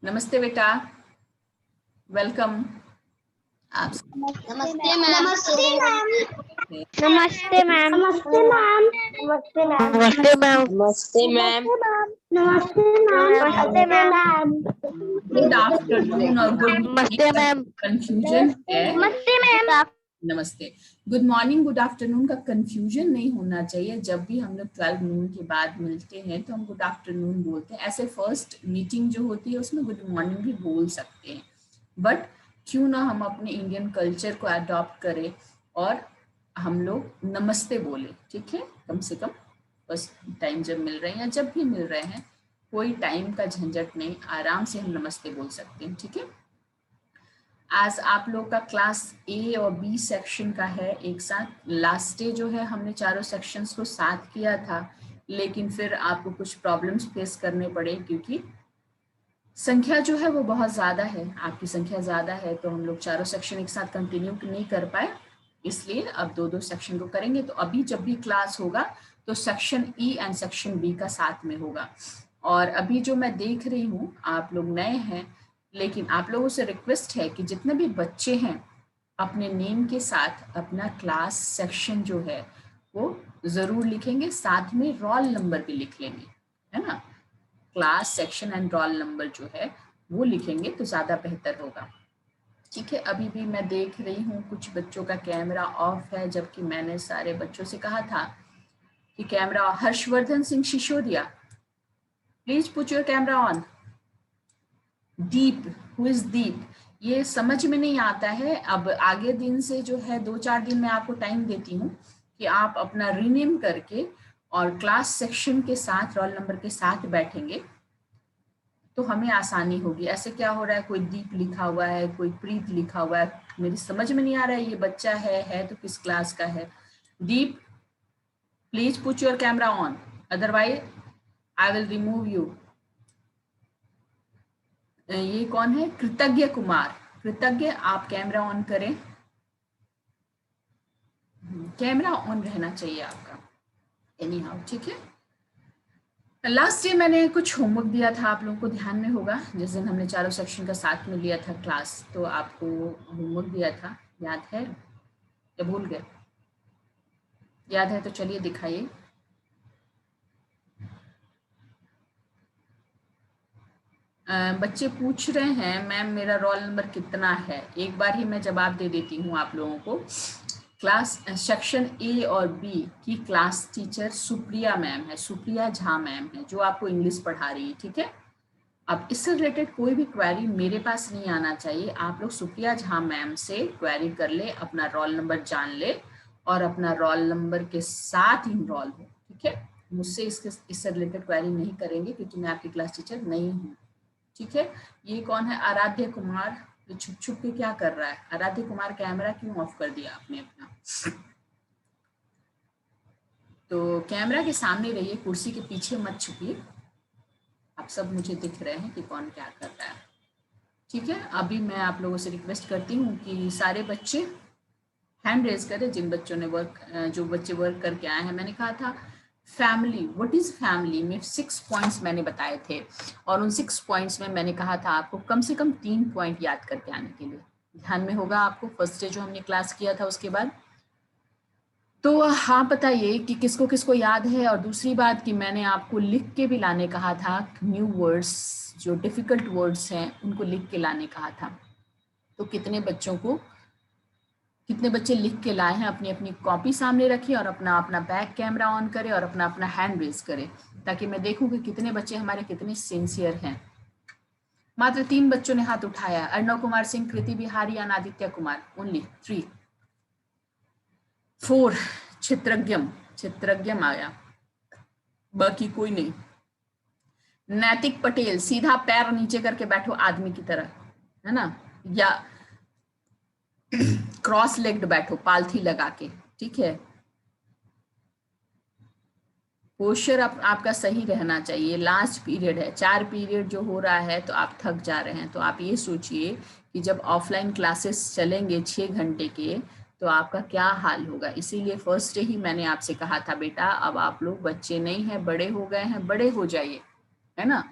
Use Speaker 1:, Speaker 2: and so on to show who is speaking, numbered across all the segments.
Speaker 1: नमस्ते बेटा, वेलकम। आप
Speaker 2: नमस्ते मैम।
Speaker 3: नमस्ते मैम।
Speaker 2: नमस्ते मैम।
Speaker 3: नमस्ते मैम।
Speaker 2: नमस्ते मैम। नमस्ते मैम।
Speaker 3: नमस्ते मैम।
Speaker 2: नमस्ते मैम। नमस्ते मैम।
Speaker 1: गुड आफ्टरनून और गुड
Speaker 2: नमस्ते मैम।
Speaker 1: कंफ्यूजन है।
Speaker 2: नमस्ते मैम।
Speaker 1: नमस्ते। गुड मॉर्निंग गुड आफ्टरनून का कंफ्यूजन नहीं होना चाहिए। जब भी हम लोग 12 नून के बाद मिलते हैं तो हम गुड आफ्टरनून बोलते हैं। ऐसे फर्स्ट मीटिंग जो होती है उसमें गुड मॉर्निंग भी बोल सकते हैं, बट क्यों ना हम अपने इंडियन कल्चर को अडॉप्ट करें और हम लोग नमस्ते बोले। ठीक है, कम से कम बस टाइम जब मिल रहे हैं या जब भी मिल रहे हैं, कोई टाइम का झंझट नहीं, आराम से हम नमस्ते बोल सकते हैं। ठीक है, आज आप लोग का क्लास ए और बी सेक्शन का है एक साथ। लास्ट डे जो है हमने चारों सेक्शंस को साथ किया था, लेकिन फिर आपको कुछ प्रॉब्लम्स फेस करने पड़े क्योंकि संख्या जो है वो बहुत ज़्यादा है, आपकी संख्या ज़्यादा है, तो हम लोग चारों सेक्शन एक साथ कंटिन्यू नहीं कर पाए, इसलिए अब दो दो सेक्शन को करेंगे। तो अभी जब भी क्लास होगा तो section E and section B का साथ में होगा। और अभी जो मैं देख रही हूँ आप लोग नए हैं, लेकिन आप लोगों से रिक्वेस्ट है कि जितने भी बच्चे हैं अपने नेम के साथ अपना क्लास सेक्शन जो है वो ज़रूर लिखेंगे, साथ में रोल नंबर भी लिख लेंगे, है ना। Class section and roll number जो है वो लिखेंगे तो ज़्यादा बेहतर होगा। ठीक है, अभी भी मैं देख रही हूँ कुछ बच्चों का कैमरा ऑफ है, जबकि मैंने सारे बच्चों से कहा था कि camera. Harshvardhan Singh Sisodia, please put your camera on. Deep, who is Deep? ये समझ में नहीं आता है। अब आगे दिन से जो है 2-4 दिन मैं आपको टाइम देती हूँ कि आप अपना रीनेम करके और क्लास सेक्शन के साथ रोल नंबर के साथ बैठेंगे तो हमें आसानी होगी। ऐसे क्या हो रहा है, कोई दीप लिखा हुआ है, कोई प्रीत लिखा हुआ है, मेरी समझ में नहीं आ रहा है ये बच्चा है तो किस क्लास का है। Deep, please put your camera on, otherwise I will remove you. ये कौन है? कृतज्ञ कुमार। कृतज्ञ, आप कैमरा ऑन करें। कैमरा ऑन रहना चाहिए आपका एनी हाउ। ठीक है, लास्ट डे मैंने कुछ होमवर्क दिया था, आप लोगों को ध्यान में होगा, जिस दिन हमने चारों सेक्शन का साथ में लिया था क्लास, तो आपको होमवर्क दिया था, याद है या भूल गए? याद है तो चलिए दिखाइए। बच्चे पूछ रहे हैं मैम मेरा रोल नंबर कितना है। एक बार ही मैं जवाब दे देती हूँ आप लोगों को। क्लास सेक्शन ए और बी की क्लास टीचर सुप्रिया मैम है, सुप्रिया झा मैम है, जो आपको इंग्लिश पढ़ा रही है। ठीक है, अब इससे रिलेटेड कोई भी क्वेरी मेरे पास नहीं आना चाहिए, आप लोग सुप्रिया झा मैम से क्वेरी कर ले, अपना रोल नंबर जान ले और अपना रोल नंबर के साथ इनरोल हो। ठीक है, मुझसे इससे रिलेटेड क्वेरी नहीं करेंगे क्योंकि मैं आपकी क्लास टीचर नहीं हूँ। ठीक है, ये कौन है? आराध्य कुमार। ये छुप छुप के क्या कर रहा है? आराध्य कुमार कैमरा क्यों ऑफ कर दिया आपने अपना? तो कैमरा के सामने रहिए, कुर्सी के पीछे मत छुपिए। आप सब मुझे दिख रहे हैं कि कौन क्या कर रहा है। ठीक है, अभी मैं आप लोगों से रिक्वेस्ट करती हूँ कि सारे बच्चे हैंड रेज करें जिन बच्चों ने जो बच्चे वर्क करके आए हैं। मैंने कहा था फैमिली, व्हाट इज फैमिली में 6 पॉइंट्स मैंने बताए थे, और उन 6 पॉइंट्स में मैंने कहा था आपको कम से कम 3 पॉइंट याद करके आने के लिए। ध्यान में होगा आपको, फर्स्ट डे जो हमने क्लास किया था उसके बाद। तो हाँ, बताइए कि किसको किसको याद है। और दूसरी बात कि मैंने आपको लिख के भी लाने कहा था, न्यू वर्ड्स जो डिफिकल्ट वर्ड्स हैं उनको लिख के लाने कहा था। तो कितने बच्चे लिख के लाए हैं? अपनी अपनी कॉपी सामने रखिए और अपना अपना बैक कैमरा ऑन करें और अपना अपना हैंड रेज करें, ताकि मैं देखूं कि कितने बच्चे हमारे कितने सिंसियर हैं। मात्र 3 बच्चों ने हाथ उठाया, अर्णव कुमार सिंह, कृति बिहारी एंड आदित्य कुमार। ओनली 3। 4 चित्रज्ञम आया, बाकी कोई नहीं। नैतिक पटेल, सीधा पैर नीचे करके बैठो आदमी की तरह, है ना, या क्रॉस लेग्ड बैठो पालथी लगा के। ठीक है, पोस्चर आपका सही रहना चाहिए। लास्ट पीरियड है, 4 पीरियड जो हो रहा है तो आप थक जा रहे हैं, तो आप ये सोचिए कि जब ऑफलाइन क्लासेस चलेंगे 6 घंटे के तो आपका क्या हाल होगा। इसीलिए फर्स्ट डे ही मैंने आपसे कहा था बेटा अब आप लोग बच्चे नहीं हैं, बड़े हो गए हैं, बड़े हो जाइए, है ना,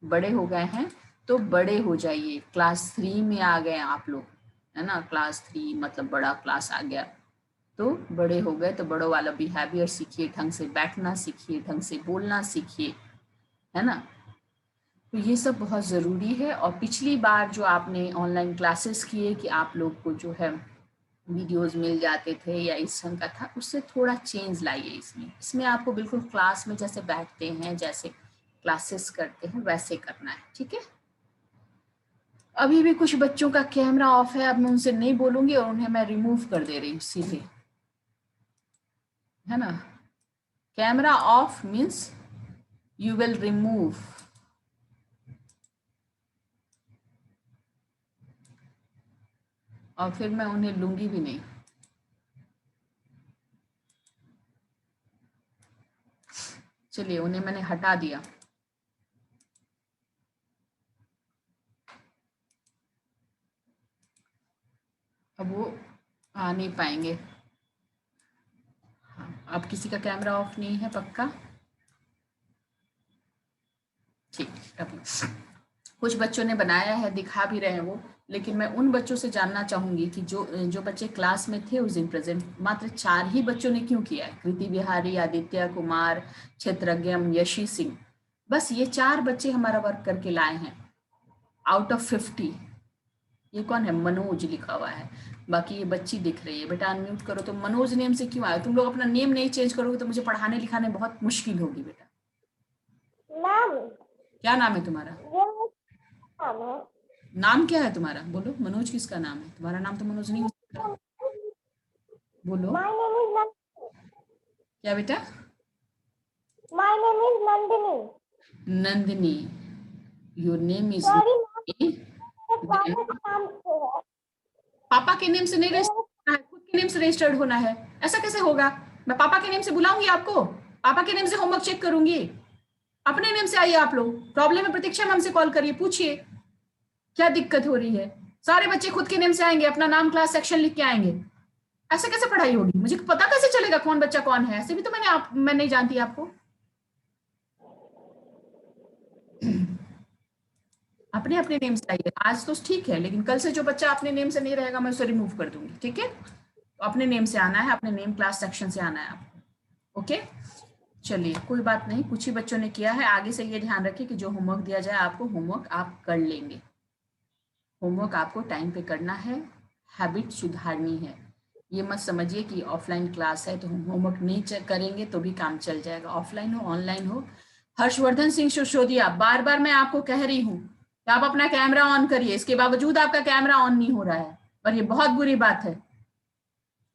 Speaker 1: बड़े हो गए हैं तो बड़े हो जाइए, क्लास 3 में आ गए आप लोग, है ना, क्लास 3 मतलब बड़ा क्लास आ गया, तो बड़े हो गए तो बड़ों वाला बिहेवियर सीखिए, ढंग से बैठना सीखिए, ढंग से बोलना सीखिए, है ना। तो ये सब बहुत ज़रूरी है। और पिछली बार जो आपने ऑनलाइन क्लासेस किए कि आप लोग को जो है वीडियोस मिल जाते थे या इस ढंग का था, उससे थोड़ा चेंज लाइए इसमें। इसमें आपको बिल्कुल क्लास में जैसे बैठते हैं, जैसे क्लासेस करते हैं, वैसे करना है, ठीक है। अभी भी कुछ बच्चों का कैमरा ऑफ है, अब मैं उनसे नहीं बोलूंगी और उन्हें मैं रिमूव कर दे रही हूँ सीधे, है ना। Camera off means you will remove, और फिर मैं उन्हें लूंगी भी नहीं। चलिए, उन्हें मैंने हटा दिया। अब वो आ नहीं पाएंगे। हाँ, अब किसी का कैमरा ऑफ नहीं है पक्का? ठीक, अभी कुछ बच्चों ने बनाया है, दिखा भी रहे हैं वो, लेकिन मैं उन बच्चों से जानना चाहूंगी कि जो बच्चे क्लास में थे उस दिन प्रेजेंट, मात्र 4 ही बच्चों ने क्यों किया है? कृति बिहारी, आदित्य कुमार, क्षेत्रज्ञम, यशी सिंह, बस ये 4 बच्चे हमारा वर्क करके लाए हैं आउट ऑफ 50। ये कौन है? मनोज लिखा हुआ है, बाकी ये बच्ची दिख रही है। बेटा अनम्यूट करो। तो मनोज नेम से क्यों आया? तुम लोग अपना नेम नहीं चेंज करोगे तो मुझे पढ़ाने लिखाने बहुत मुश्किल होगी बेटा।
Speaker 3: मैम
Speaker 1: क्या नाम है तुम्हारा?
Speaker 3: नाम है।
Speaker 1: नाम क्या है तुम्हारा? बोलो, मनोज किसका नाम है? तुम्हारा नाम तो मनोज नहीं हो सकता। बोलो।
Speaker 3: माय नेम इज
Speaker 1: क्या बेटा?
Speaker 3: My name is Nandini.
Speaker 1: Nandini. Your name is
Speaker 3: sorry
Speaker 1: पापा
Speaker 3: नाम से है।
Speaker 1: के नेम से नहीं रजिस्टर्ड होना है, खुद के नेम से रजिस्टर्ड होना है। ऐसा कैसे होगा? मैं पापा के नेम से बुलाऊंगी आपको, पापा के नेम से होमवर्क चेक करूंगी। अपने नेम से आइए आप लोग। प्रॉब्लम है प्रतीक्षा मैम से कॉल करिए, पूछिए क्या दिक्कत हो रही है। सारे बच्चे खुद के नेम से आएंगे, अपना नाम क्लास सेक्शन लिख के आएंगे। ऐसे कैसे पढ़ाई होगी? मुझे पता कैसे चलेगा कौन बच्चा कौन है? ऐसे भी तो मैं नहीं जानती आपको। अपने अपने नेम से आइए। आज तो ठीक है, लेकिन कल से जो बच्चा अपने नेम से नहीं रहेगा मैं उसे रिमूव कर दूंगी, ठीक है। तो अपने नेम से आना है, अपने नेम क्लास सेक्शन से आना है आपको, ओके। चलिए, कोई बात नहीं, कुछ ही बच्चों ने किया है। आगे से ये ध्यान रखिए कि जो होमवर्क दिया जाए आपको, होमवर्क आप कर लेंगे। होमवर्क आपको टाइम पे करना है, हैबिट सुधारनी है। ये मत समझिए कि ऑफलाइन क्लास है तो हम होमवर्क नहीं करेंगे तो भी काम चल जाएगा, ऑफलाइन हो ऑनलाइन हो। हर्षवर्धन सिंह सिसोदिया, बार बार मैं आपको कह रही हूँ कि आप अपना कैमरा ऑन करिए, इसके बावजूद आपका कैमरा ऑन नहीं हो रहा है, और ये बहुत बुरी बात है।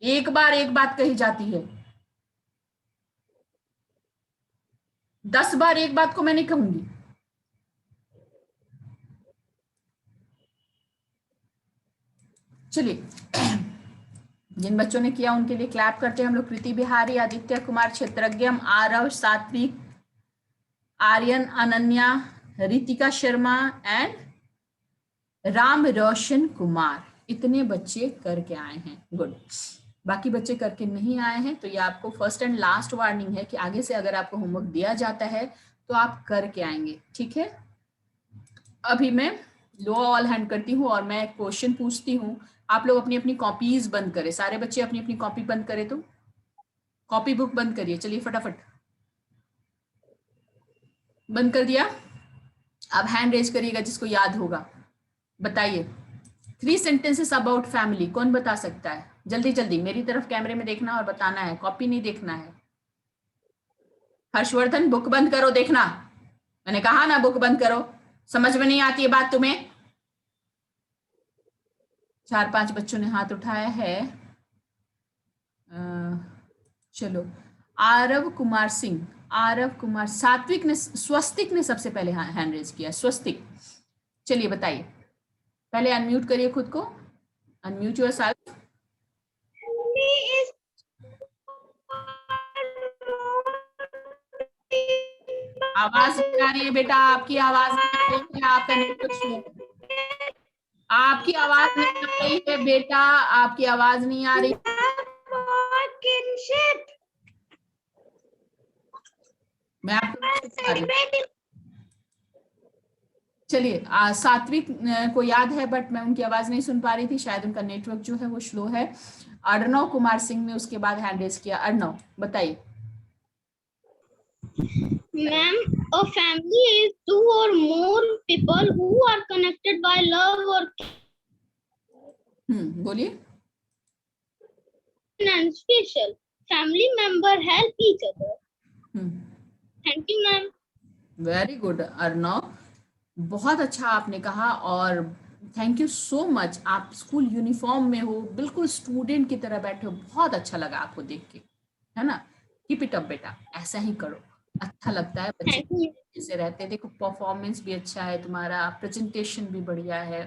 Speaker 1: एक बार एक बात कही जाती है, 10 बार एक बात को मैं नहीं कहूंगी। चलिए, जिन बच्चों ने किया उनके लिए क्लैप करते हैं हम लोग। कृति बिहारी, आदित्य कुमार, क्षेत्रज्ञम, आरव, सात्विक, आर्यन, अनन्या, रितिका शर्मा एंड राम रोशन कुमार, इतने बच्चे करके आए हैं। गुड। बाकी बच्चे करके नहीं आए हैं तो ये आपको फर्स्ट एंड लास्ट वार्निंग है कि आगे से अगर आपको होमवर्क दिया जाता है तो आप करके आएंगे, ठीक है। अभी मैं लो ऑल हैंड करती हूँ और मैं क्वेश्चन पूछती हूँ। आप लोग अपनी अपनी कॉपीज बंद करें, सारे बच्चे अपनी अपनी कॉपी बंद करें, तो कॉपी बुक बंद करिए। चलिए फटाफट, बंद कर दिया? अब हैंड रेज करिएगा जिसको याद होगा। बताइए, 3 सेंटेंसेस अबाउट फैमिली, कौन बता सकता है? जल्दी जल्दी मेरी तरफ कैमरे में देखना और बताना है, कॉपी नहीं देखना है। हर्षवर्धन, बुक बंद करो, देखना, मैंने कहा ना बुक बंद करो। समझ में नहीं आती है बात तुम्हें? 4-5 बच्चों ने हाथ उठाया है। चलो, आरव कुमार सिंह, आरव कुमार, सात्विक ने, स्वस्तिक ने सबसे पहले हैंड रेज किया, स्वस्तिक। चलिए बताइए, पहले अनम्यूट करिए खुद को, अनम्यूट योरसेल्फ। आवाज नहीं आ रही है बेटा, आपकी आवाज नहीं आ रही है, आपका नेटवर्क स्लो है। आपकी आवाज नहीं आ रही है बेटा, आपकी आवाज नहीं आ रही। मैं आपको चलिए सात्विक को याद है, बट मैं उनकी आवाज नहीं सुन पा रही थी, शायद उनका नेटवर्क जो है वो स्लो है। अर्णव कुमार सिंह ने उसके बाद हैंड रेज किया। अर्णव बताइए।
Speaker 2: Ma'am, a family is two or more people who are connected by love or
Speaker 1: बोलिए।
Speaker 2: and special family member help each other. Thank you ma'am.
Speaker 1: Very good Arnav, बहुत अच्छा आपने कहा और थैंक यू सो मच। आप school uniform में हो, बिल्कुल स्टूडेंट की तरह बैठे हो, बहुत अच्छा लगा आपको देख के, है ना। कीप इट अप बेटा, ऐसा ही करो, अच्छा लगता है बच्चे जैसे रहते हैं। देखो परफॉर्मेंस भी अच्छा है तुम्हारा, प्रेजेंटेशन भी बढ़िया है,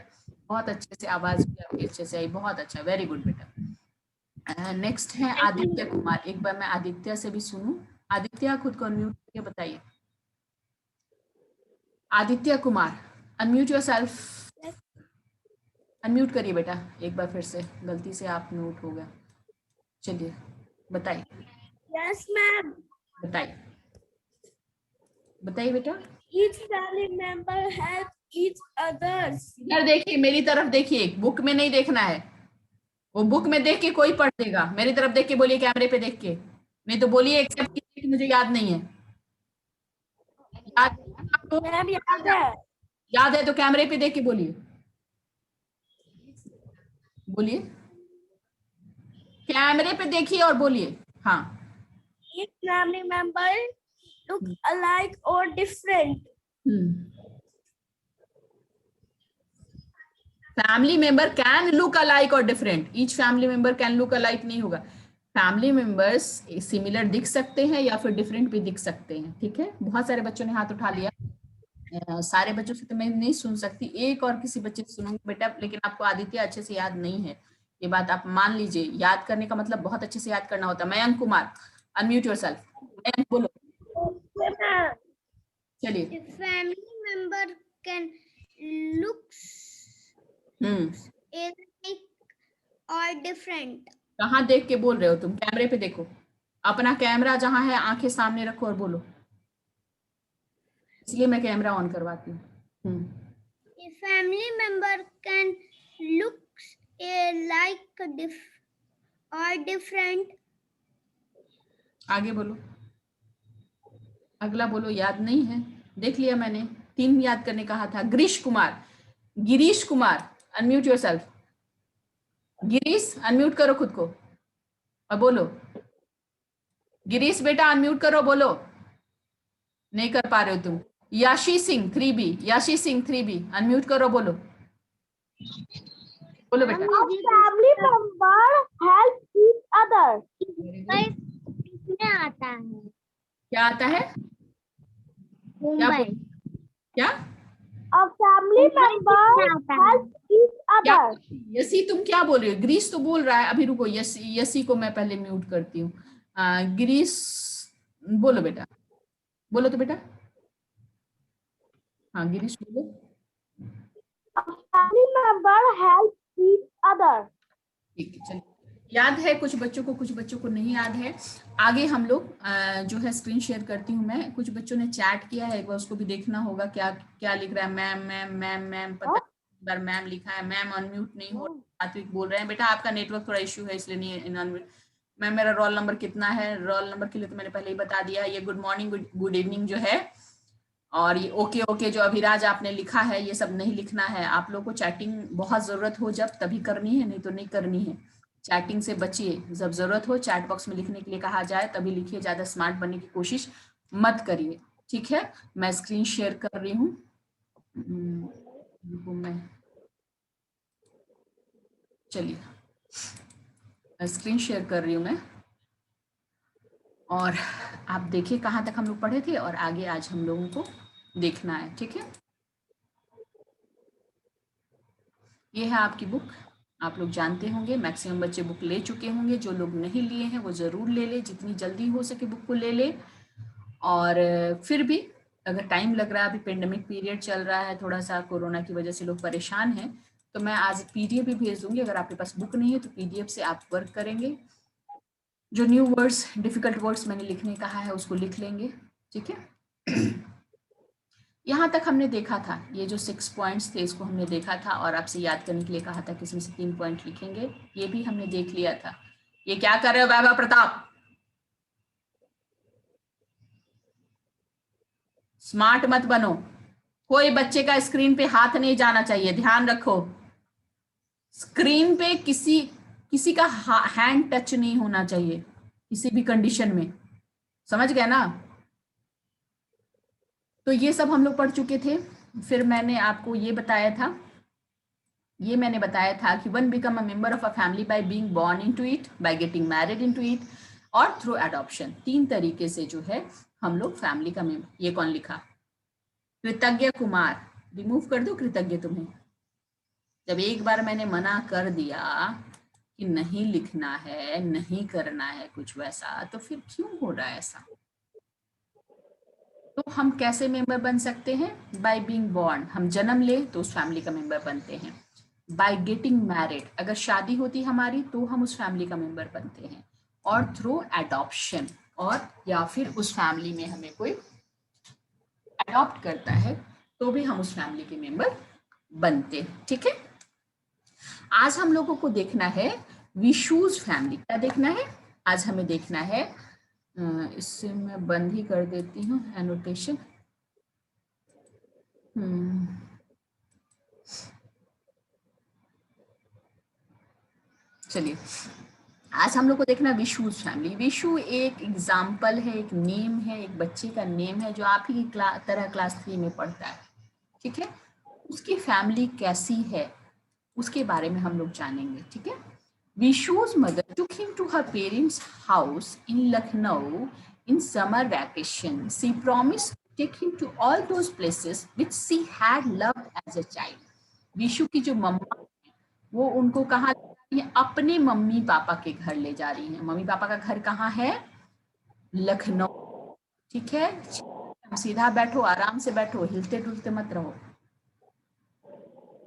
Speaker 1: बहुत अच्छे से आवाज भी आपकी अच्छे से आई, बहुत अच्छा, वेरी गुड बेटा। नेक्स्ट है आदित्य कुमार। एक बार मैं आदित्य से भी सुनूं। आदित्य खुद को अनम्यूट करके बताइए। Aditya Kumar unmute yourself, unmute करिए बेटा एक बार फिर से, गलती से आप म्यूट हो गया। चलिए बताइए।
Speaker 2: Yes ma'am.
Speaker 1: बताइए बताइए बेटा।
Speaker 2: Each family member help each others.
Speaker 1: इधर देखिए, मेरी तरफ देखिए, बुक में नहीं देखना है। वो बुक में देख के कोई पढ़ देगा, मेरी तरफ देख के बोलिए, कैमरे पे देख के, नहीं तो बोलिए एक्सेप्ट कीजिए कि मुझे याद नहीं है। आपको
Speaker 2: मैम याद है।
Speaker 1: याद है तो कैमरे पे देख के बोलिए, बोलिए कैमरे पे देखिए और बोलिए। हाँ,
Speaker 2: Each family member look alike or different.
Speaker 1: Family member can look alike और different. Each family member can look alike नहीं होगा, फैमिली मेंबर्स सिमिलर दिख सकते हैं या फिर डिफरेंट भी दिख सकते हैं। ठीक है, बहुत सारे बच्चों ने हाथ उठा लिया। सारे बच्चों से तो मैं नहीं सुन सकती, एक और किसी बच्चे से सुनूंगी बेटा, लेकिन आपको आदित्य अच्छे से याद नहीं है, ये बात आप मान लीजिए। याद करने का मतलब बहुत अच्छे से याद करना होता है। मयंक कुमार अनम्यूट योरसेल्फ, मयंक बोलो। चलिए।
Speaker 2: Family member can look alike or different.
Speaker 1: कहाँ देख के बोल रहे हो तुम? कैमरे पे देखो, अपना कैमरा जहां है आंखें सामने रखो और बोलो, इसलिए मैं कैमरा ऑन करवाती हूँ।
Speaker 2: A family member can look alike or different.
Speaker 1: आगे बोलो, अगला बोलो। याद नहीं है, देख लिया मैंने, 3 याद करने कहा था। Girish Kumar, Girish Kumar unmute yourself. Girish unmute करो खुद को और बोलो। गिरीश बेटा अनम्यूट करो, बोलो। नहीं कर पा रहे हो तुम। याशी सिंह 3B, याशी सिंह 3B अनम्यूट करो, बोलो, बोलो बेटा।
Speaker 3: Family member help each other.
Speaker 2: किसमें आता है?
Speaker 1: क्या आता है?
Speaker 2: मुंबई।
Speaker 1: क्या?
Speaker 3: A family member help each other.
Speaker 1: यसी तुम क्या बोल रही हो? गिरीश तो बोल रहा है, अभी रुको, यसी को मैं पहले म्यूट करती हूँ। गिरीश बोलो बेटा, बोलो तो बेटा। हाँ गिरीश बोलो।
Speaker 3: A family member help each other.
Speaker 1: ठीक है, चलिए। याद है कुछ बच्चों को, कुछ बच्चों को नहीं याद है। आगे हम लोग जो है स्क्रीन शेयर करती हूँ मैं। कुछ बच्चों ने चैट किया है, एक बार उसको भी देखना होगा क्या क्या लिख रहा है। मैम मैम मैम मैम, पता बार मैम लिखा है। मैम अनम्यूट नहीं हो, सात्विक बोल रहे हैं बेटा आपका नेटवर्क थोड़ा इश्यू है इसलिए नहीं अनम्यूट। मैम मेरा रोल नंबर कितना है? रोल नंबर के लिए तो मैंने पहले ही बता दिया। ये गुड मॉर्निंग गुड इवनिंग जो है, और ये ओके ओके जो अभिराज आपने लिखा है, ये सब नहीं लिखना है। आप लोग को चैटिंग बहुत जरूरत हो जब तभी करनी है, नहीं तो नहीं करनी है। चैटिंग से बचिए, जब जरूरत हो चैट बॉक्स में लिखने के लिए कहा जाए तभी लिखिए, ज्यादा स्मार्ट बनने की कोशिश मत करिए। ठीक है, मैं स्क्रीन शेयर कर रही हूँ। मैं चलिए स्क्रीन शेयर कर रही हूँ मैं, और आप देखिए कहाँ तक हम लोग पढ़े थे और आगे आज हम लोगों को देखना है। ठीक है, ये है आपकी बुक। आप लोग जानते होंगे, मैक्सिमम बच्चे बुक ले चुके होंगे। जो लोग नहीं लिए हैं वो ज़रूर ले ले, जितनी जल्दी हो सके बुक को ले ले। और फिर भी अगर टाइम लग रहा है, अभी पेंडेमिक पीरियड चल रहा है, थोड़ा सा कोरोना की वजह से लोग परेशान हैं, तो मैं आज PDF भी भेज दूंगी। अगर आपके पास बुक नहीं है तो PDF से आप वर्क करेंगे। जो न्यू वर्ड्स, डिफिकल्ट वर्ड्स मैंने लिखने कहा है उसको लिख लेंगे। ठीक है, यहाँ तक हमने देखा था, ये जो 6 पॉइंट्स थे इसको हमने देखा था और आपसे याद करने के लिए कहा था किसी में से 3 पॉइंट लिखेंगे, ये भी हमने देख लिया था। ये क्या कर रहे हो वैभव प्रताप? स्मार्ट मत बनो, कोई बच्चे का स्क्रीन पे हाथ नहीं जाना चाहिए, ध्यान रखो। स्क्रीन पे किसी का हैंड टच नहीं होना चाहिए किसी भी कंडीशन में, समझ गए ना? तो ये सब हम लोग पढ़ चुके थे। फिर मैंने आपको ये बताया था कि one become a member of a family by being born into it, by getting married into it और थ्रू एडॉप्शन। 3 तरीके से जो है हम लोग फैमिली का मेंबर। ये कौन लिखा? कृतज्ञ कुमार। रिमूव कर दो कृतज्ञ तुम्हें। जब एक बार मैंने मना कर दिया कि नहीं लिखना है, नहीं करना है कुछ वैसा, तो फिर क्यों हो रहा है ऐसा? तो हम कैसे मेंबर बन सकते हैं? बाय बीइंग बोर्न, हम जन्म ले तो उस फैमिली का मेंबर बनते हैं। बाय गेटिंग मैरिड, अगर शादी होती हमारी तो हम उस फैमिली का मेंबर बनते हैं। और थ्रू एडॉप्शन, और या फिर उस फैमिली में हमें कोई अडॉप्ट करता है तो भी हम उस फैमिली के मेंबर बनते हैं। ठीक है, आज हम लोगों को देखना है विशुज फैमिली। क्या देखना है? आज हमें देखना है, इससे मैं बंद ही कर देती हूँ एनोटेशन। चलिए, आज हम लोग को देखना विशुज फैमिली। विशु एक एग्जाम्पल है, एक नेम है, एक बच्चे का नेम है जो आप ही की तरह क्लास 3 में पढ़ता है। ठीक है, उसकी फैमिली कैसी है उसके बारे में हम लोग जानेंगे। ठीक है, विशु's mother took him to her parents' house in Lucknow in summer vacation. She promised to take him to all those places which she had loved as a child. Vishu की जो मम्मा है वो उनको कहाँ ले जा रही है? अपने मम्मी पापा के घर ले जा रही है। मम्मी पापा का घर कहाँ है? लखनऊ। ठीक है, सीधा बैठो, आराम से बैठो, हिलते डुलते मत रहो।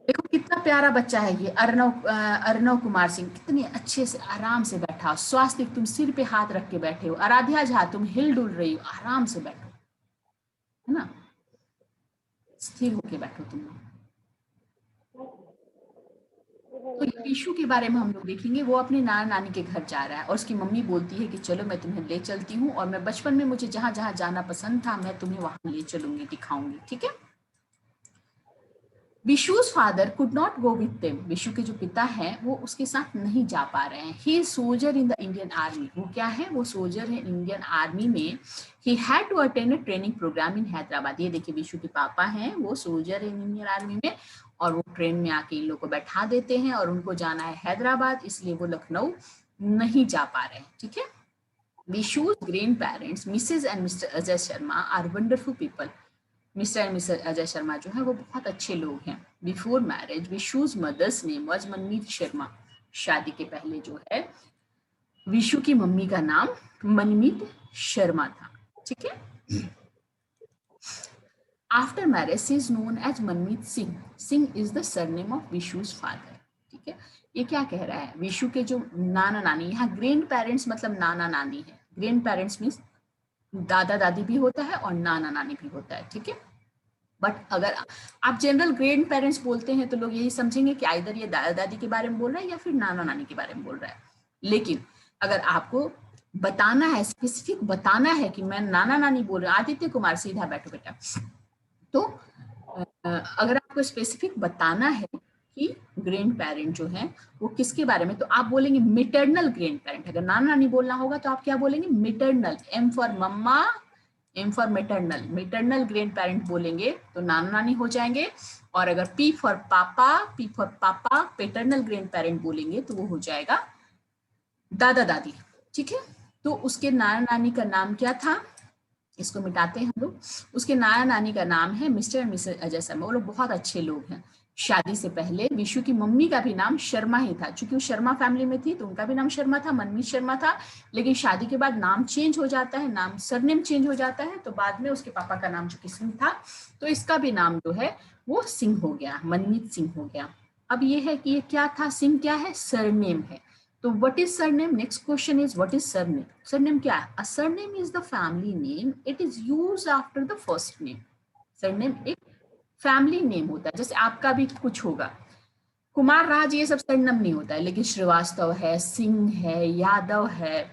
Speaker 1: देखो कितना प्यारा बच्चा है ये अर्णव कुमार सिंह, कितने अच्छे से आराम से बैठा हो। स्वास्थ्य, तुम सिर पे हाथ रख के बैठे हो। आराध्या झा, तुम हिल डुल रही हो, आराम से बैठो, है ना, स्थिर होके बैठो तुम लोग। तो विशु के बारे में हम लोग देखेंगे। वो अपने नाना नानी के घर जा रहा है और उसकी मम्मी बोलती है कि चलो मैं तुम्हें ले चलती हूँ, और मैं बचपन में मुझे जहां जहां जाना पसंद था मैं तुम्हें वहां ले चलूंगी, दिखाऊंगी। ठीक है, Vishu's father could not go with them. Vishu के जो पिता हैं वो उसके साथ नहीं जा पा रहे हैं। He soldier in the Indian army. वो क्या है? वो सोल्जर है इंडियन आर्मी में। He had to attend a training programme in Hyderabad. ये देखिए, विशु के पापा हैं वो सोल्जर इन इंडियन आर्मी में, और वो ट्रेन में आके इन लोग को बैठा देते हैं और उनको जाना है हैदराबाद, इसलिए वो लखनऊ नहीं जा पा रहे हैं। ठीक है, Vishu's grand parents Mrs and Mr Ajay Sharma are wonderful people. Mr and Mrs Ajay Sharma जो है वो बहुत अच्छे लोग हैं। Before marriage Vishu's mother's name was Manmeet Sharma. शादी के पहले जो है विशु की मम्मी का नाम मनमीत शर्मा था। ठीक है, after marriage she is known as Manmeet Singh. Singh is the surname of Vishu's father. ठीक है, ये क्या कह रहा है? विशु के जो नाना नानी, यहाँ ग्रैंड पेरेंट्स मतलब नाना नानी है। ग्रैंड पेरेंट्स मीन्स दादा दादी भी होता है और नाना नानी भी होता है। ठीक है, बट अगर आप जनरल ग्रैंड पेरेंट्स बोलते हैं तो लोग यही समझेंगे कि आइदर ये दादा दादी के बारे में बोल रहा है या फिर नाना नानी के बारे में बोल रहा है। लेकिन अगर आपको बताना है, स्पेसिफिक बताना है कि मैं नाना नानी बोल रहा हूँ, आदित्य कुमार सीधा बैठो बेटा, तो अगर आपको स्पेसिफिक बताना है कि ग्रैंड पेरेंट जो है वो किसके बारे में, तो आप बोलेंगे मिटरनल ग्रैंड पेरेंट। अगर नाना नानी बोलना होगा तो आप क्या बोलेंगे? Maternal, M for mamma, M for maternal. Maternal grand parent बोलेंगे तो नाना नानी हो जाएंगे, और अगर P for papa paternal grand parent बोलेंगे तो वो हो जाएगा दादा दादी। ठीक है, तो उसके नाना नानी का नाम क्या था? इसको मिटाते हैं हम लोग। उसके नाना नानी का नाम है mister and Mrs Ajay Sharma. वो लोग बहुत अच्छे लोग हैं। शादी से पहले विशु की मम्मी का भी नाम शर्मा ही था, क्योंकि वो शर्मा फैमिली में थी तो उनका भी नाम शर्मा था, मनमीत शर्मा था। लेकिन शादी के बाद नाम चेंज हो जाता है, नाम सरनेम चेंज हो जाता है, तो बाद में उसके पापा का नाम जो कि सिंह था तो इसका भी नाम जो है वो सिंह हो गया, मनमीत सिंह हो गया। अब ये है कि ये क्या था? सिंह क्या है? सरनेम है। तो what is surname? Next question is what is surname? Surname क्या है? A surname is the family name. It is used after the first name. Surname एक फैमिली नेम होता है, जैसे आपका भी कुछ होगा, कुमार राज ये सब सरनेम नहीं होता है, लेकिन श्रीवास्तव है, सिंह है, यादव है,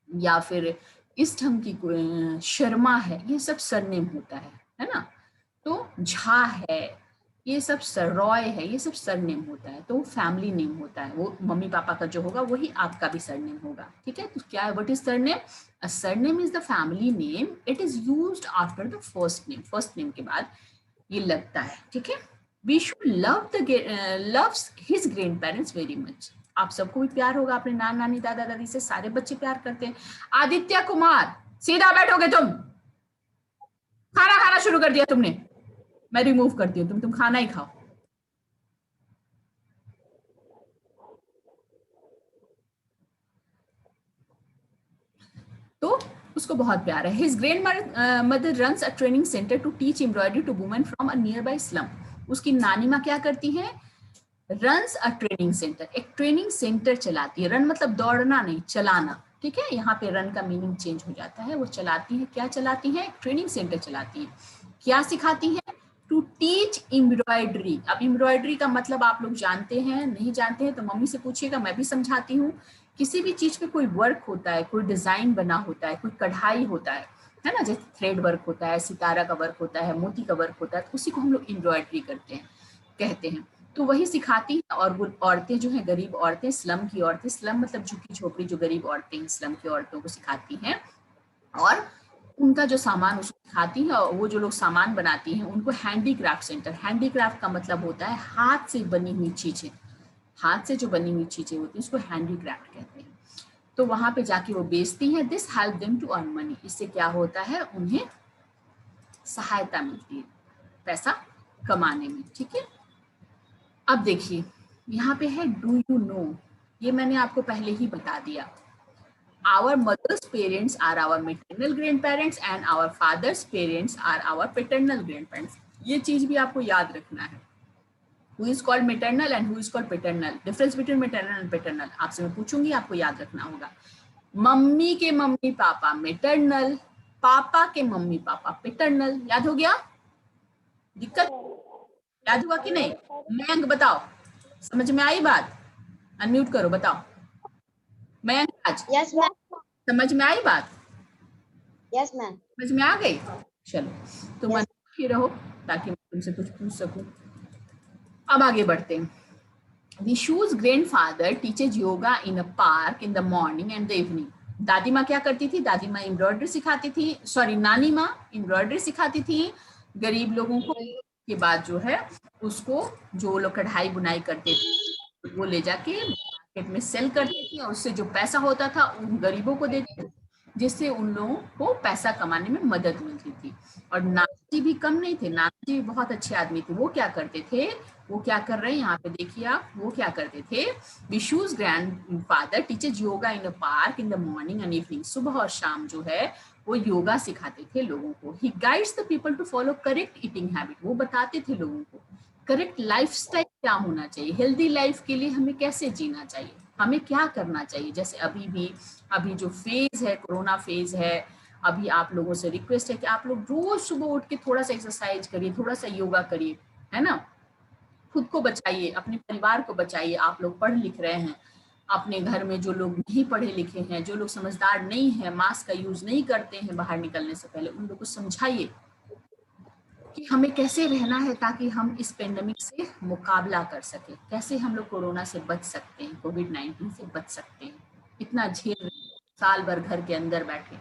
Speaker 1: या फिर इस ढंग की शर्मा है, ये सब सरनेम होता है ना। तो झा है, ये सब रॉय है, ये सब सरनेम होता है, तो फैमिली नेम होता है, वो मम्मी पापा का जो होगा वही आपका भी सरनेम होगा, ठीक है। तो क्या है, what is surname? A surname is the family name, it is used after the first name, first name के बाद ये लगता है, ठीक है। Vishu loves his grand parents very much. आप सबको भी प्यार होगा अपने नाना नानी दादा दादी से, सारे बच्चे प्यार करते हैं। आदित्य कुमार सीधा बैठोगे तुम, खाना खाना शुरू कर दिया तुमने, मैं रिमूव करती हूँ, तुम खाना ही खाओ। तो उसको बहुत प्यार है। His grand mother runs a training centre to teach embroidery to women from a near by slum. उसकी नानी माँ क्या करती है? रन्स अ ट्रेनिंग सेंटर, एक ट्रेनिंग सेंटर चलाती है। रन मतलब दौड़ना नहीं, चलाना, ठीक है। यहाँ पे रन का मीनिंग चेंज हो जाता है। वो चलाती है, क्या चलाती है? ट्रेनिंग सेंटर चलाती है। क्या सिखाती है? To teach embroidery. अब एम्ब्रॉयडरी का मतलब आप लोग जानते हैं, नहीं जानते हैं तो मम्मी से पूछिएगा, मैं भी समझाती हूँ। किसी भी चीज पे कोई वर्क होता है, कोई डिजाइन बना होता है, कोई कढ़ाई होता है ना, जैसे थ्रेड वर्क होता है, सितारा का वर्क होता है, मोती का वर्क होता है, तो उसी को हम लोग एम्ब्रॉयडरी करते हैं, कहते हैं। तो वही सिखाती है। और वो औरतें जो हैं, गरीब औरतें, स्लम की औरतें, स्लम मतलब झुग्गी झोपड़ी जो गरीब औरतें हैं, स्लम की औरतों को सिखाती हैं। और उनका जो सामान उसको सिखाती है, और वो जो लोग सामान बनाती हैं उनको हैंडीक्राफ्ट सेंटर, हैंडीक्राफ्ट का मतलब होता है हाथ से बनी हुई चीजें, हाथ से जो बनी हुई चीजें होती है उसको हैंडीक्राफ्ट कहते हैं। तो वहां पे जाके वो बेचती हैं। This help them to earn money. इससे क्या होता है? उन्हें सहायता मिलती है पैसा कमाने में, ठीक है। अब देखिए यहाँ पे है डू यू नो, ये मैंने आपको पहले ही बता दिया। Our mother's parents are our maternal grandparents and our father's parents are our paternal grandparents. ये चीज भी आपको याद रखना है। Who is called maternal and who is called paternal? Difference between maternal and paternal आपसे मैं पूछूंगी, आपको याद रखना होगा। मम्मी के मम्मी पापा मैटरनल, पापा के मम्मी पापा पैटर्नल। याद हो गया? दिक्कत याद हुआ कि नहीं? मयंक बताओ, समझ में आई बात? अनम्यूट करो, बताओ मयंक आज।
Speaker 2: Yes ma'am.
Speaker 1: समझ में आई बात?
Speaker 2: Yes ma'am.
Speaker 1: समझ में आ गई? चलो तो मन ही रहो ताकि मैं तुमसे कुछ पूछ सकूं। अब आगे बढ़ते हैं। विशु's grandfather teaches yoga in a park in the morning and the evening. दादी माँ क्या करती थी? दादी माँ एम्ब्रॉयडरी सिखाती थी, सॉरी नानी माँ एम्ब्रॉयडरी सिखाती थी गरीब लोगों को। के बाद जो है उसको, जो लोग कढ़ाई बुनाई करते थे वो ले जाके मार्केट में सेल करती थी, और उससे जो पैसा होता था उन गरीबों को देती थी, जिससे उन लोगों को पैसा कमाने में मदद मिलती थी। और नाना जी भी कम नहीं थे, नाना जी भी बहुत अच्छे आदमी थे। वो क्या करते थे? वो क्या कर रहे हैं यहाँ पे देखिए आप, वो क्या करते थे? Vishu's grandfather teaches yoga in a park in the morning and evening. सुबह और शाम जो है वो योगा सिखाते थे लोगों को। He guides the people to follow correct eating habit. वो बताते थे लोगों को करेक्ट लाइफस्टाइल क्या होना चाहिए, हेल्दी लाइफ के लिए हमें कैसे जीना चाहिए, हमें क्या करना चाहिए। जैसे अभी जो फेज है, कोरोना फेज है, अभी आप लोगों से रिक्वेस्ट है कि आप लोग रोज सुबह उठ के थोड़ा सा एक्सरसाइज करिए, थोड़ा सा योगा करिए, है ना। खुद को बचाइए, अपने परिवार को बचाइए। आप लोग पढ़ लिख रहे हैं, अपने घर में जो लोग नहीं पढ़े लिखे हैं, जो लोग समझदार नहीं है, मास्क का यूज नहीं करते हैं बाहर निकलने से पहले, उन लोग को समझाइए कि हमें कैसे रहना है ताकि हम इस पेंडेमिक से मुकाबला कर सके, कैसे हम लोग कोरोना से बच सकते हैं, कोविड-19 से बच सकते हैं। इतना झेल साल भर घर के अंदर बैठे,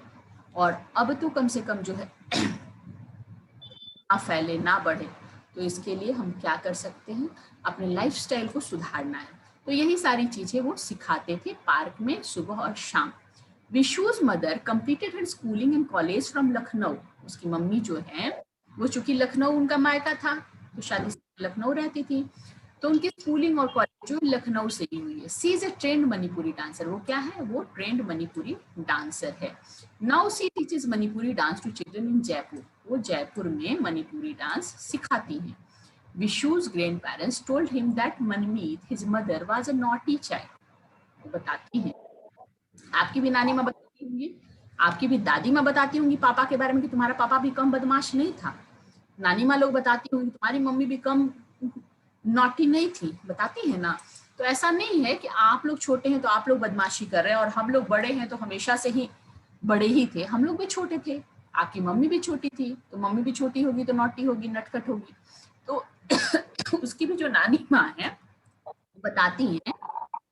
Speaker 1: और अब तो कम से कम जो है ना फैले ना बढ़े। तो इसके लिए हम क्या कर सकते हैं? अपने लाइफस्टाइल को सुधारना है। तो यही सारी चीजें वो सिखाते थे पार्क में सुबह और शाम। Vishu's mother completed her schooling and college from Lucknow. उसकी मम्मी जो है वो, चूंकि लखनऊ उनका मायका था तो शादी से लखनऊ रहती थी, तो उनकी स्कूलिंग और कॉलेज जो लखनऊ से ही हुई है। She is a trained Manipuri dancer. वो क्या है? वो ट्रेंड मणिपुरी डांसर है। Now she teaches Manipuri dance to children in Jaipur. वो जयपुर में मणिपुरी डांस सिखाती हैं। विशु's grandparents told him that Manmeet, his mother, was a naughty child. वो बताती हैं, आपकी भी नानी माँ बताती होंगी, आपकी भी दादी माँ बताती होंगी पापा के बारे में कि तुम्हारा पापा भी कम बदमाश नहीं था। नानी माँ लोग बताती होंगी तुम्हारी मम्मी भी कम नॉटी नहीं थी, बताती है ना। तो ऐसा नहीं है कि आप लोग छोटे हैं तो आप लोग बदमाशी कर रहे हैं और हम लोग बड़े हैं तो हमेशा से ही बड़े ही थे। हम लोग भी छोटे थे, आपकी मम्मी भी छोटी थी, तो मम्मी भी छोटी होगी तो नॉटी होगी, नटखट होगी। तो उसकी भी जो नानी माँ है बताती हैं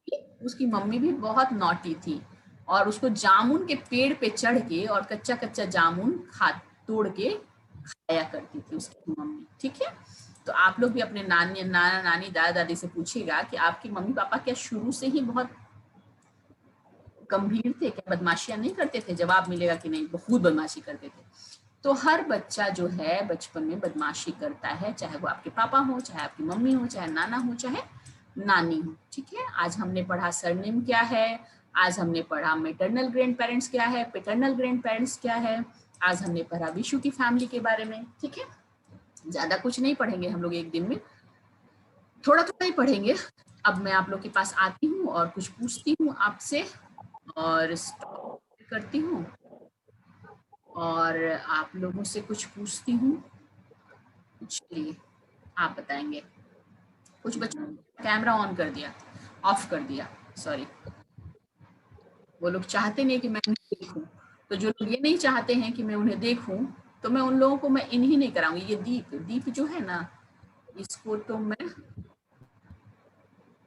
Speaker 1: कि उसकी मम्मी भी बहुत नॉटी थी और उसको जामुन के पेड़ पे चढ़ के और कच्चा कच्चा जामुन खा तोड़ के खाया करती थी उसकी मम्मी, ठीक है। तो आप लोग भी अपने नानी नाना नानी दादा दादी से पूछिएगा कि आपके मम्मी पापा क्या शुरू से ही बहुत गंभीर थे, क्या बदमाशियां नहीं करते थे? जवाब मिलेगा कि नहीं, बहुत बदमाशी करते थे। तो हर बच्चा जो है बचपन में बदमाशी करता है, चाहे वो आपके पापा हो, चाहे आपकी मम्मी हो, चाहे नाना हो, चाहे नानी हो, ठीक है। आज हमने पढ़ा सरनेम क्या है, आज हमने पढ़ा मेटरनल ग्रैंड पेरेंट्स क्या है, पेटर्नल ग्रैंड पेरेंट्स क्या है, आज हमने पढ़ा विशु की फैमिली के बारे में, ठीक है। ज्यादा कुछ नहीं पढ़ेंगे हम लोग एक दिन में, थोड़ा थोड़ा ही पढ़ेंगे। अब मैं आप लोग के पास आती हूँ और कुछ पूछती हूँ आपसे और स्टॉप करती हूँ और आप लोगों से कुछ पूछती हूँ। चलिए आप बताएंगे। कुछ बच्चों ने कैमरा ऑन कर दिया, ऑफ कर दिया, सॉरी, वो लोग चाहते नहीं कि मैं उन्हें देखूं। तो जो लोग ये नहीं चाहते हैं कि मैं उन्हें देखूं तो मैं उन लोगों को मैं इन ही नहीं कराऊंगी। ये दीप दीप जो है ना, इसको तो मैं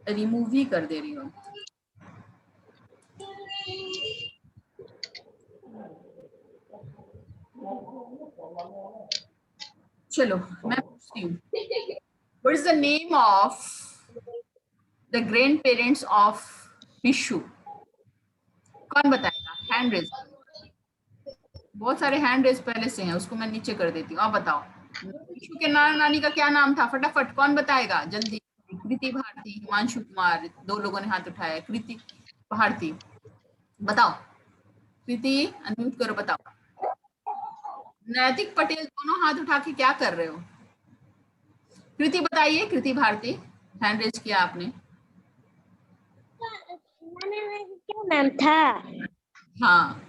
Speaker 1: रिमूव ही कर दे रही हूँ। चलो मैं पूछती हूँ, what is the name of the grand parents of Vishu? कौन बताएगा? Hand raise. बहुत सारे हैंड रेज पहले से हैं, उसको मैं नीचे कर देती हूँ। आप बताओ विशु के नाना नानी का क्या नाम था? फटाफट कौन बताएगा जल्दी? कृति भारती, हिमांशु कुमार, दो लोगों ने हाथ उठाया। कृति भारती बताओ। कृति अनम्यूट करो, बताओ। नैतिक पटेल, दोनों हाथ उठा के क्या कर रहे हो? कृति बताइए। कृति भारती, हैंड रेज किया आपने।
Speaker 3: क्या नाम था?
Speaker 1: हाँ,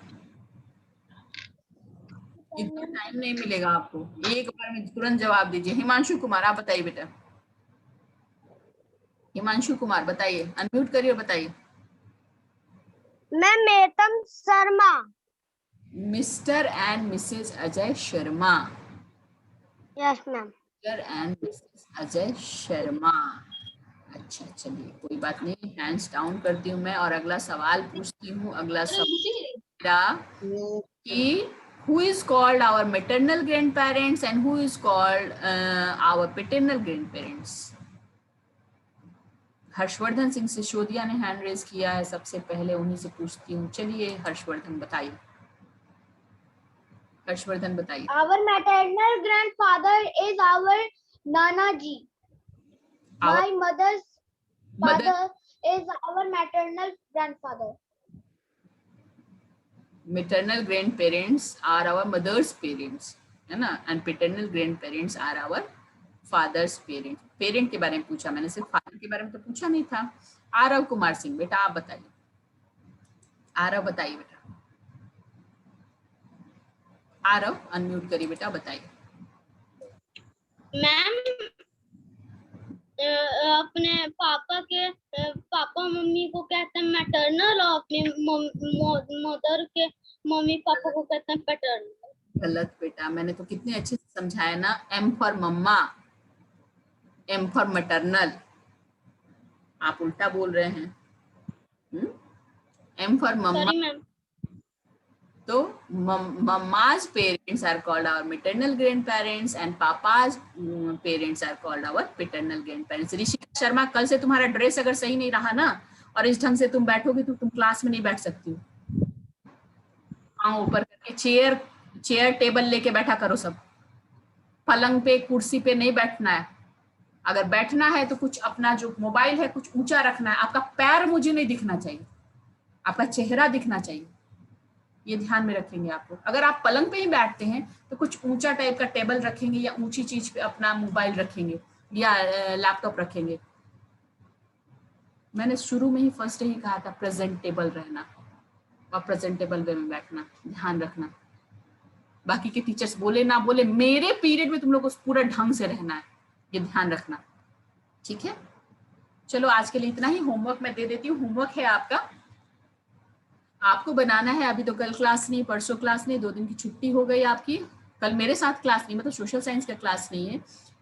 Speaker 1: इतना टाइम नहीं मिलेगा आपको, एक बार में तुरंत जवाब दीजिए। हिमांशु कुमार आप बताइए बेटा। हिमांशु कुमार बताइए, अनम्यूट करिए, बताइए।
Speaker 3: मैम मेतम Sharma.
Speaker 1: Mr and Mrs Ajay Sharma.
Speaker 3: Yes ma'am.
Speaker 1: Mr and Mrs Ajay Sharma. अच्छा चलिए कोई बात नहीं, हैंड्स डाउन करती हूँ मैं और अगला सवाल पूछती हूँ। अगला सवाल कि who is called our maternal grandparents and who is called our paternal grandparents? Harshvardhan Singh Sisodia ने हैंड रेज किया है सबसे पहले, उन्हीं से पूछती हूँ। चलिए हर्षवर्धन बताइए। हर्षवर्धन बताइए।
Speaker 3: Our maternal grandfather is our Nana ji. My mother's father is our maternal grandfather.
Speaker 1: Maternal grandparents are our mother's parents, है ना, and paternal grandparents are our father's parents. Parent के बारे में पूछा मैंने, सिर्फ फादर के बारे में तो पूछा नहीं था। आरव कुमार सिंह बेटा आप बताइए। आरव बताइए बेटा। आरव अनम्यूट करिए बेटा, बताइए।
Speaker 2: मैम अपने पापा के पापा मम्मी को कहते हैं मैटरनल और अपनी मदर के मम्मी पापा को कहते हैं पैटर्नल।
Speaker 1: गलत बेटा, मैंने तो कितने अच्छे से समझाया ना। M for mamma, M for maternal, आप उल्टा बोल रहे हैं। M for mama,
Speaker 2: sorry ma'am.
Speaker 1: तो mama's parents are called our maternal grandparents and papa's parents are called our paternal grandparents. Rishika Sharma, कल से तुम्हारा ड्रेस अगर सही नहीं रहा ना और इस ढंग से तुम बैठोगे तो तुम क्लास में नहीं बैठ सकती हो। पाँव ऊपर करके, चेयर टेबल लेके बैठा करो सब। पलंग पे कुर्सी पे नहीं बैठना है। अगर बैठना है तो कुछ अपना जो मोबाइल है कुछ ऊंचा रखना है। आपका पैर मुझे नहीं दिखना चाहिए, आपका चेहरा दिखना चाहिए, ये ध्यान में रखेंगे आप लोग। अगर आप पलंग पे ही बैठते हैं तो कुछ ऊंचा टाइप का टेबल रखेंगे या ऊंची चीज पे अपना मोबाइल रखेंगे या लैपटॉप रखेंगे। मैंने शुरू में ही फर्स्ट ही कहा था प्रेजेंटेबल रहना और प्रेजेंटेबल वे में बैठना, ध्यान रखना। बाकी के टीचर्स बोले ना बोले, मेरे पीरियड में तुम लोग को पूरा ढंग से रहना है, ये ध्यान रखना, ठीक है। चलो आज के लिए इतना ही। होमवर्क मैं दे देती हूँ। होमवर्क है आपका, आपको बनाना है, अभी तो कल क्लास नहीं, परसों क्लास नहीं, 2 दिन की छुट्टी हो गई आपकी, कल मेरे साथ क्लास नहीं, मतलब सोशल साइंस का क्लास नहीं है,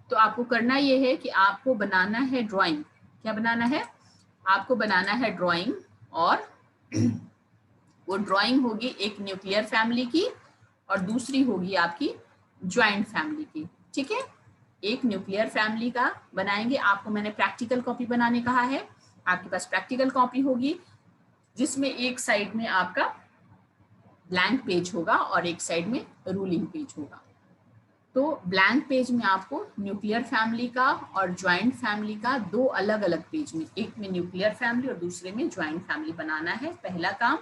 Speaker 1: तो आपको करना ये है कि आपको बनाना है ड्राइंग। क्या बनाना है? आपको बनाना है ड्राइंग, और वो ड्राइंग होगी एक न्यूक्लियर फैमिली की और दूसरी होगी आपकी ज्वाइंट फैमिली की, ठीक है। एक न्यूक्लियर फैमिली का बनाएंगे, आपको मैंने प्रैक्टिकल कॉपी बनाने कहा है, आपके पास प्रैक्टिकल कॉपी होगी जिसमें एक साइड में आपका ब्लैंक पेज होगा और एक साइड में रूलिंग पेज होगा। तो ब्लैंक पेज में आपको न्यूक्लियर फैमिली का और ज्वाइंट फैमिली का 2 अलग अलग पेज में, एक में न्यूक्लियर फैमिली और दूसरे में ज्वाइंट फैमिली बनाना है, पहला काम।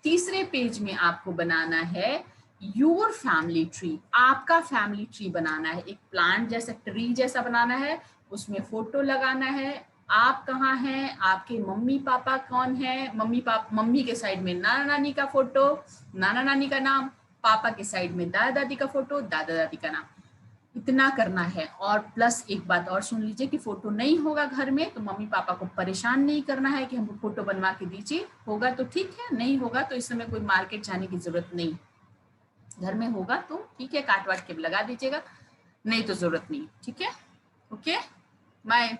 Speaker 1: तीसरे पेज में आपको बनाना है योर फैमिली ट्री, आपका फैमिली ट्री बनाना है, एक प्लांट जैसा, ट्री जैसा बनाना है, उसमें फोटो लगाना है, आप कहाँ हैं, आपके मम्मी पापा कौन है, मम्मी के साइड में नाना नानी का फोटो, नाना नानी का नाम, पापा के साइड में दादा दादी का फोटो, दादा दादी का नाम, इतना करना है। और प्लस एक बात और सुन लीजिए कि फोटो नहीं होगा घर में तो मम्मी पापा को परेशान नहीं करना है कि हमको फोटो बनवा के दीजिए, होगा तो ठीक है, नहीं होगा तो इस समय कोई मार्केट जाने की जरूरत नहीं, घर में होगा तो ठीक है, काट वाट के लगा दीजिएगा, नहीं तो जरूरत नहीं, ठीक है। Okay, bye.